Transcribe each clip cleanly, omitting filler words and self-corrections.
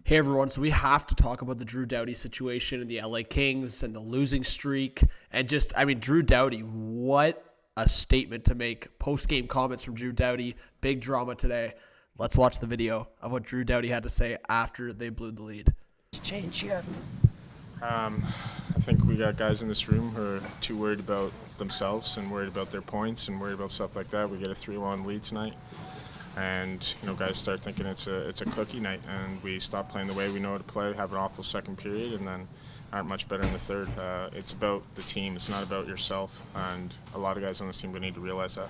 Hey everyone, so we have to talk about the Drew Doughty situation and the LA Kings and the losing streak. And Drew Doughty, what a statement to make. Post-game comments from Drew Doughty, big drama today. Let's watch the video of what Drew Doughty had to say after they blew the lead. Change here. I think we got guys in this room who are too worried about themselves and worried about their points and worried about stuff like that. We get a 3-1 lead tonight. And guys start thinking it's a cookie night, and we stop playing the way we know how to play, have an awful second period, and then aren't much better in the third. It's about the team. It's not about yourself, and a lot of guys on this team need to realize that.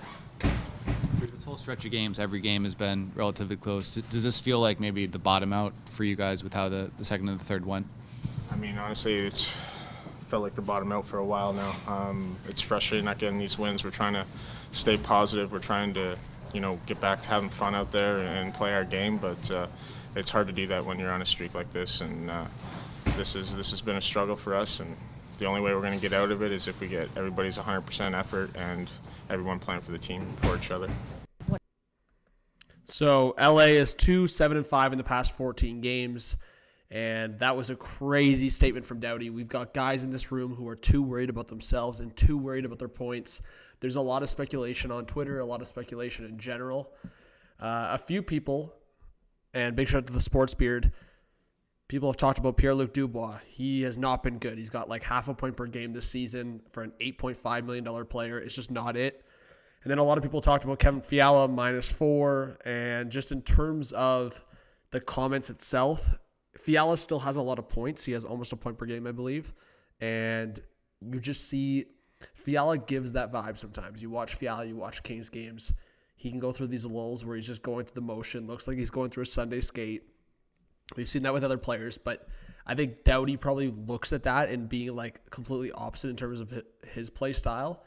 This whole stretch of games, every game has been relatively close. Does this feel like maybe the bottom out for you guys with how the second and the third went? I mean, honestly, it's felt like the bottom out for a while now. It's frustrating not getting these wins. We're trying to stay positive. We're trying to get back to having fun out there and play our game, but it's hard to do that when you're on a streak like this, and this has been a struggle for us, and the only way we're going to get out of it is if we get everybody's 100% effort and everyone playing for the team, for each other. So LA is 2-7-5 in the past 14 games, and that was a crazy statement from Doughty. We've got guys in this room who are too worried about themselves and too worried about their points. There's a lot of speculation on Twitter, a lot of speculation in general. A few people, and big shout out to the Sports Beard, people have talked about Pierre-Luc Dubois. He has not been good. He's got like half a point per game this season for an $8.5 million player. It's just not it. And then a lot of people talked about Kevin Fiala, -4. And just in terms of the comments itself, Fiala still has a lot of points. He has almost a point per game, I believe. And you just see Fiala gives that vibe sometimes. You watch Fiala, you watch Kings games. He can go through these lulls where he's just going through the motion. Looks like he's going through a Sunday skate. We've seen that with other players, but I think Doughty probably looks at that and being like completely opposite in terms of his play style.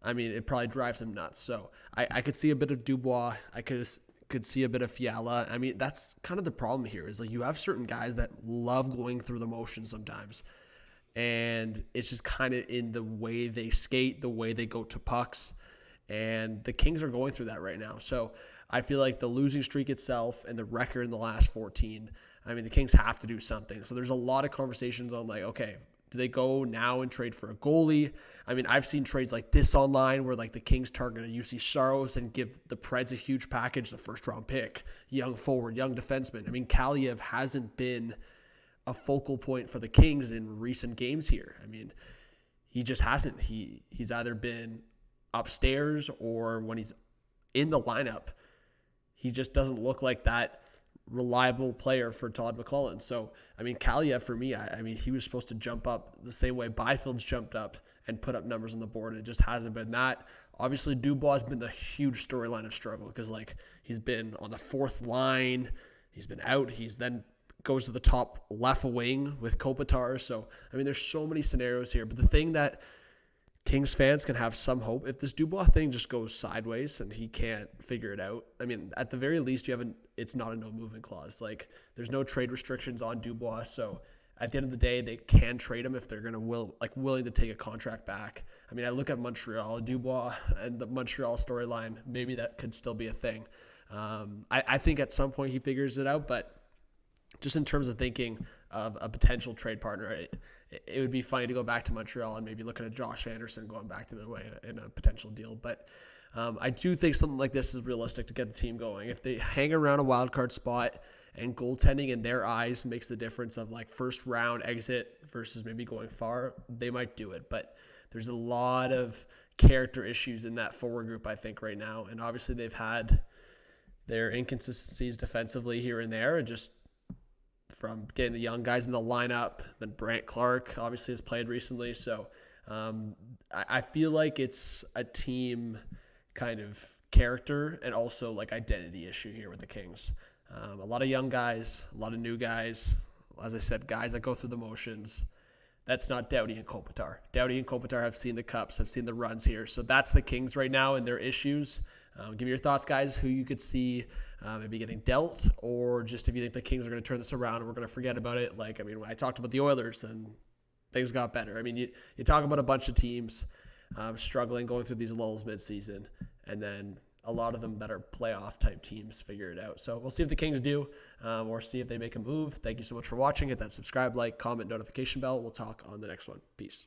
I mean, it probably drives him nuts. So I could see a bit of Dubois. I could see a bit of Fiala. I mean, that's kind of the problem here is like you have certain guys that love going through the motion sometimes. And it's just kind of in the way they skate, the way they go to pucks. And the Kings are going through that right now. So I feel like the losing streak itself and the record in the last 14, I mean, the Kings have to do something. So there's a lot of conversations on like, okay, do they go now and trade for a goalie? I mean, I've seen trades like this online where like the Kings target a UC Saros and give the Preds a huge package, the first round pick, young forward, young defenseman. I mean, Kaliev hasn't been a focal point for the Kings in recent games here. I mean, he just hasn't. He's either been upstairs or when he's in the lineup, he just doesn't look like that reliable player for Todd McLellan. So, I mean, Kaliev for me, I mean, he was supposed to jump up the same way Byfield's jumped up and put up numbers on the board. It just hasn't been that. Obviously, Dubois has been the huge storyline of struggle because, like, he's been on the fourth line. He's been out. He's then goes to the top left wing with Kopitar. So, I mean, there's so many scenarios here. But the thing that Kings fans can have some hope, if this Dubois thing just goes sideways and he can't figure it out, I mean, at the very least, it's not a no movement clause. Like, there's no trade restrictions on Dubois. So, at the end of the day, they can trade him if they're going to willing to take a contract back. I mean, I look at Montreal, Dubois, and the Montreal storyline. Maybe that could still be a thing. I think at some point he figures it out, but just in terms of thinking of a potential trade partner, it would be funny to go back to Montreal and maybe looking at Josh Anderson going back the other way in a potential deal. But I do think something like this is realistic to get the team going. If they hang around a wild card spot and goaltending in their eyes makes the difference of like first round exit versus maybe going far, they might do it. But there's a lot of character issues in that forward group, I think, right now. And obviously they've had their inconsistencies defensively here and there, and just from getting the young guys in the lineup. Then Brant Clark obviously has played recently. So I feel like it's a team kind of character and also like identity issue here with the Kings. A lot of young guys, a lot of new guys. As I said, guys that go through the motions. That's not Doughty and Kopitar. Doughty and Kopitar have seen the cups, have seen the runs here. So that's the Kings right now and their issues. Give me your thoughts, guys, who you could see maybe getting dealt, or just if you think the Kings are going to turn this around and we're going to forget about it. Like, I mean, when I talked about the Oilers, then things got better. I mean, you talk about a bunch of teams struggling, going through these lulls midseason, and then a lot of them that are playoff type teams figure it out. So we'll see if the Kings do, or see if they make a move. Thank you so much for watching. Hit that subscribe, like, comment, notification bell. We'll talk on the next one. Peace.